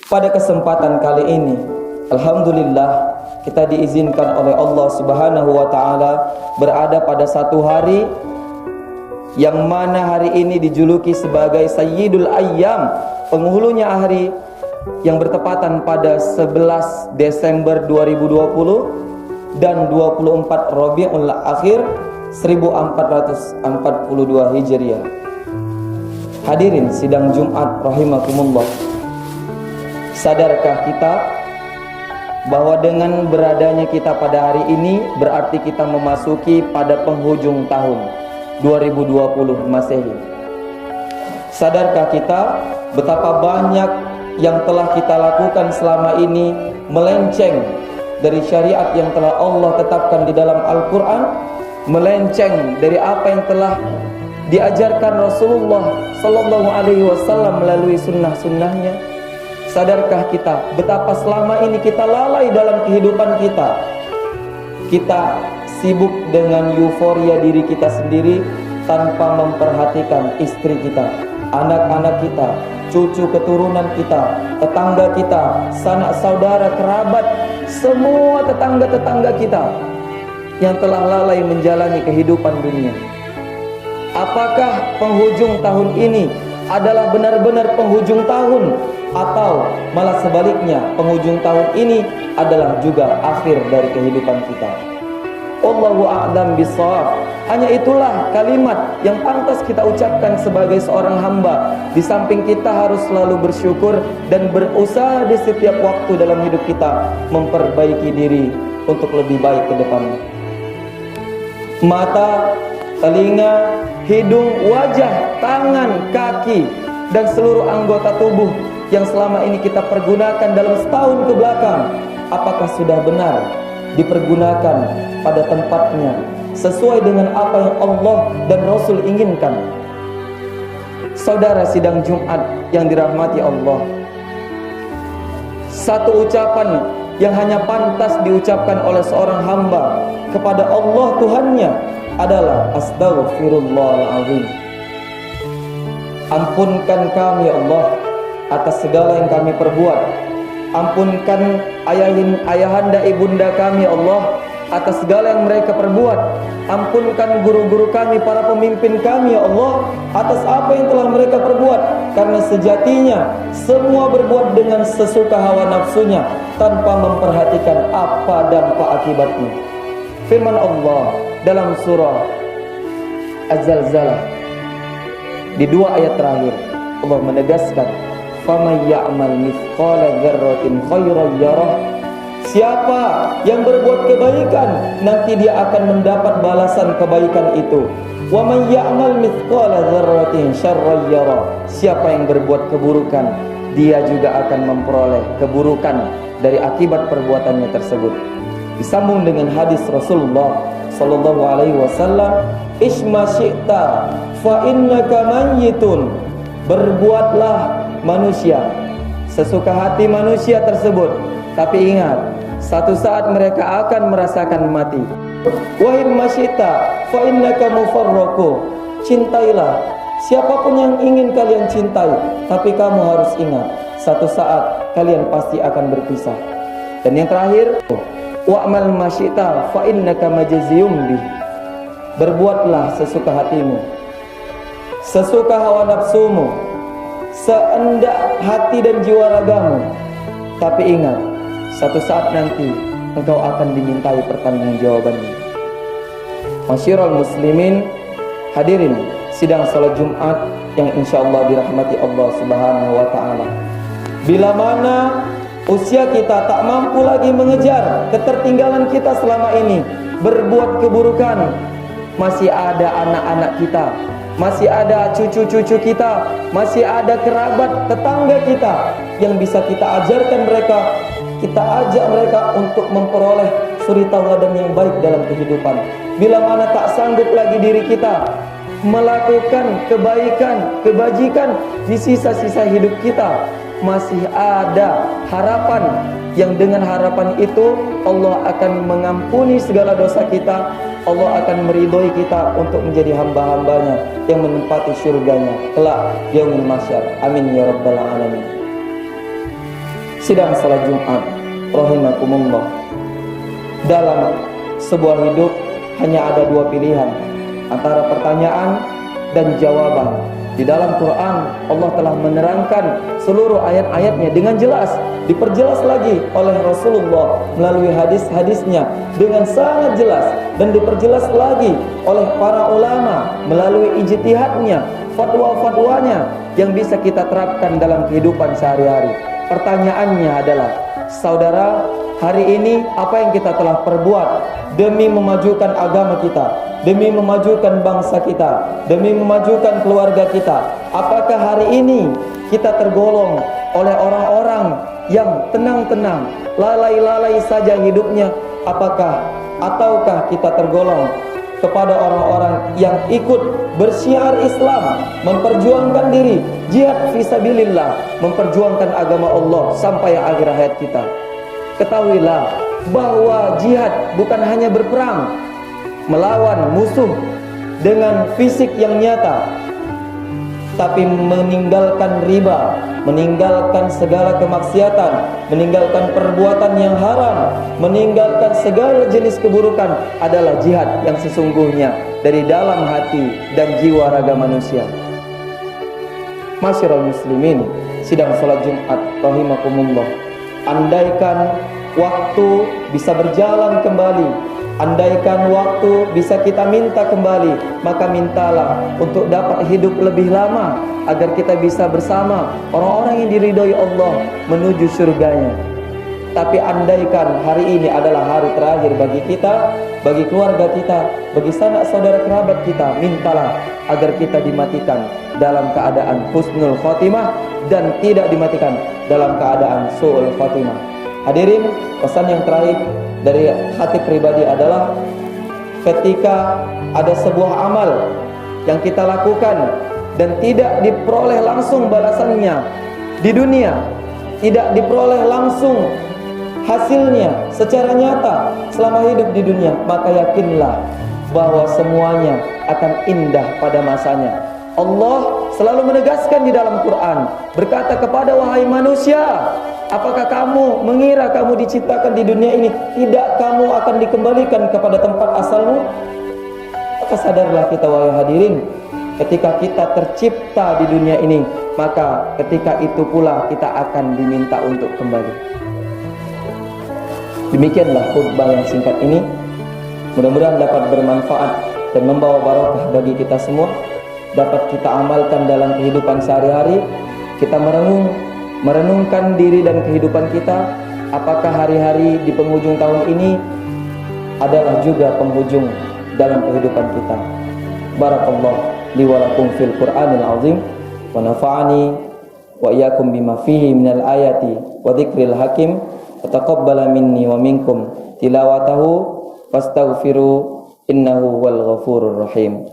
Pada kesempatan kali ini, alhamdulillah, kita diizinkan oleh Allah Subhanahu wa taala berada pada satu hari yang mana hari ini dijuluki sebagai Sayyidul Ayyam, penghulunya hari, yang bertepatan pada 11 Desember 2020 dan 24 Rabiul Akhir 1442 Hijriah. Hadirin sidang Jumat rahimakumullah. Sadarkah kita bahwa dengan beradanya kita pada hari ini berarti kita memasuki pada penghujung tahun 2020 Masehi. Sadarkah kita betapa banyak yang telah kita lakukan selama ini melenceng dari syariat yang telah Allah tetapkan di dalam Al-Quran, melenceng dari apa yang telah diajarkan Rasulullah Sallallahu Alaihi Wasallam melalui sunnah-sunnahnya. Sadarkah kita betapa selama ini kita lalai dalam kehidupan kita? Kita sibuk dengan euforia diri kita sendiri tanpa memperhatikan istri kita, anak-anak kita, cucu keturunan kita, tetangga kita, sanak saudara, kerabat, semua tetangga-tetangga kita yang telah lalai menjalani kehidupan dunia. Apakah penghujung tahun ini adalah benar-benar penghujung tahun, atau malah sebaliknya penghujung tahun ini adalah juga akhir dari kehidupan kita? Allahu a'lam bishawab. Hanya itulah kalimat yang pantas kita ucapkan sebagai seorang hamba. Di samping kita harus selalu bersyukur dan berusaha di setiap waktu dalam hidup kita memperbaiki diri untuk lebih baik ke depannya. Mata, telinga, hidung, wajah, tangan, kaki, dan seluruh anggota tubuh yang selama ini kita pergunakan dalam setahun ke belakang, apakah sudah benar dipergunakan pada tempatnya sesuai dengan apa yang Allah dan Rasul inginkan? Saudara sidang Jumat yang dirahmati Allah, satu ucapan yang hanya pantas diucapkan oleh seorang hamba kepada Allah Tuhannya adalah astaghfirullahaladzim. Ampunkan kami ya Allah atas segala yang kami perbuat. Ampunkan ayahanda ibunda kami Allah atas segala yang mereka perbuat. Ampunkan guru-guru kami, para pemimpin kami ya Allah atas apa yang telah mereka perbuat. Karena sejatinya semua berbuat dengan sesuka hawa nafsunya tanpa memperhatikan apa dampak akibatnya. Firman Allah dalam surah Az-Zalzalah di 2 ayat terakhir, Allah menegaskan, faman ya'mal mithqala dzarratin khairan yarah. Siapa yang berbuat kebaikan, nanti dia akan mendapat balasan kebaikan itu. Wa man ya'mal mithqala dzarratin syarran yarah. Siapa yang berbuat keburukan, dia juga akan memperoleh keburukan dari akibat perbuatannya tersebut. Disambung dengan hadis Rasulullah sallallahu alaihi wasallam, isma syi'ta fa innaka mayyitun. Berbuatlah manusia sesuka hati manusia tersebut, tapi ingat, satu saat mereka akan merasakan mati. Wahai masyita fa innaka mufarraqu. Cintailah siapapun yang ingin kalian cintai, tapi kamu harus ingat, satu saat kalian pasti akan berpisah. Dan yang terakhir, wa'mal masyita fa innaka majziyum bih. Berbuatlah sesuka hatimu, sesuka hawa nafsumu, seendak hati dan jiwa ragamu, tapi ingat, satu saat nanti engkau akan dimintai pertanggungjawabannya. Masyiral muslimin, hadirin sidang salat Jumat yang insyaallah dirahmati Allah Subhanahu wa taala. Bila mana usia kita tak mampu lagi mengejar ketertinggalan kita selama ini, berbuat keburukan, masih ada anak-anak kita, masih ada cucu-cucu kita, masih ada kerabat, tetangga kita yang bisa kita ajarkan mereka, kita ajak mereka untuk memperoleh suri tauladan yang baik dalam kehidupan. Bila mana tak sanggup lagi diri kita melakukan kebaikan, kebajikan di sisa-sisa hidup kita, masih ada harapan yang dengan harapan itu Allah akan mengampuni segala dosa kita, Allah akan meridhoi kita untuk menjadi hamba-hambanya yang menempati syurganya kelak yaumul mahsyar. Amin ya rabbal alamin. Sidang salat Jumat rahimakumullah. Dalam sebuah hidup hanya ada dua pilihan, antara pertanyaan dan jawaban. Di dalam Quran Allah telah menerangkan seluruh ayat-ayatnya dengan jelas, diperjelas lagi oleh Rasulullah melalui hadis-hadisnya dengan sangat jelas, dan diperjelas lagi oleh para ulama melalui ijtihadnya, fatwa-fatwanya yang bisa kita terapkan dalam kehidupan sehari-hari. Pertanyaannya adalah, saudara, hari ini apa yang kita telah perbuat demi memajukan agama kita, demi memajukan bangsa kita, demi memajukan keluarga kita? Apakah hari ini kita tergolong oleh orang-orang yang tenang-tenang, lalai-lalai saja hidupnya? Ataukah kita tergolong kepada orang-orang yang ikut bersyiar Islam, memperjuangkan diri, jihad fisabilillah, memperjuangkan agama Allah sampai akhir hayat kita? Ketahuilah bahwa jihad bukan hanya berperang melawan musuh dengan fisik yang nyata, tapi meninggalkan riba, meninggalkan segala kemaksiatan, meninggalkan perbuatan yang haram, meninggalkan segala jenis keburukan adalah jihad yang sesungguhnya dari dalam hati dan jiwa raga manusia. Masyiral muslimin, sidang salat Jumat rahimakumullah. Andaikan waktu bisa berjalan kembali, andaikan waktu bisa kita minta kembali, maka mintalah untuk dapat hidup lebih lama agar kita bisa bersama orang-orang yang diridhoi Allah menuju surganya. Tapi andaikan hari ini adalah hari terakhir bagi kita, bagi keluarga kita, bagi sanak saudara kerabat kita, mintalah agar kita dimatikan dalam keadaan husnul khotimah dan tidak dimatikan dalam keadaan su'ul khotimah. Hadirin, pesan yang terakhir dari hati pribadi adalah, ketika ada sebuah amal yang kita lakukan dan tidak diperoleh langsung balasannya di dunia, tidak diperoleh langsung hasilnya secara nyata selama hidup di dunia, maka yakinlah bahwa semuanya akan indah pada masanya. Allah selalu menegaskan di dalam Quran, berkata kepada wahai manusia, apakah kamu mengira kamu diciptakan di dunia ini tidak kamu akan dikembalikan kepada tempat asalmu? Maka sadarlah kita wahai hadirin, ketika kita tercipta di dunia ini, maka ketika itu pula kita akan diminta untuk kembali. Demikianlah khutbah yang singkat ini, mudah-mudahan dapat bermanfaat dan membawa barokah bagi kita semua, dapat kita amalkan dalam kehidupan sehari-hari. Kita merenungkan diri dan kehidupan kita, apakah hari-hari di penghujung tahun ini adalah juga penghujung dalam kehidupan kita. Barakallahu li wa lakum fil Qur'anil azim, wa nafa'ani wa iyyakum bima fihi minal ayati wa dzikril hakim, wa taqabbala minni wa minkum tilawatahu, fastaghfiru innahu wal ghafurur rahim.